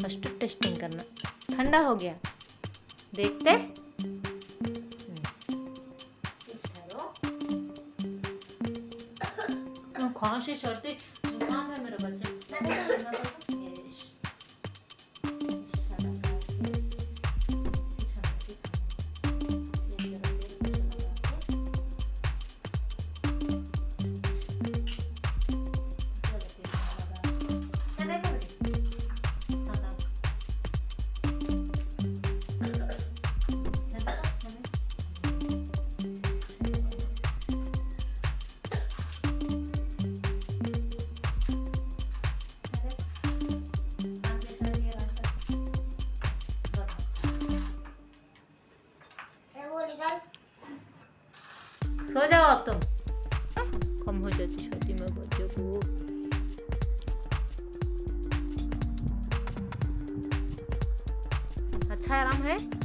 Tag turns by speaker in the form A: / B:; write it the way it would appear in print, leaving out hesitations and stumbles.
A: First testing करना। ठंडा हो गया, देखते। खांसी सर्दी जुकाम है मेरे बच्चे। सो जाओ अब तुम। कम हो जाती छोटी में बच्चों को। अच्छा आराम है।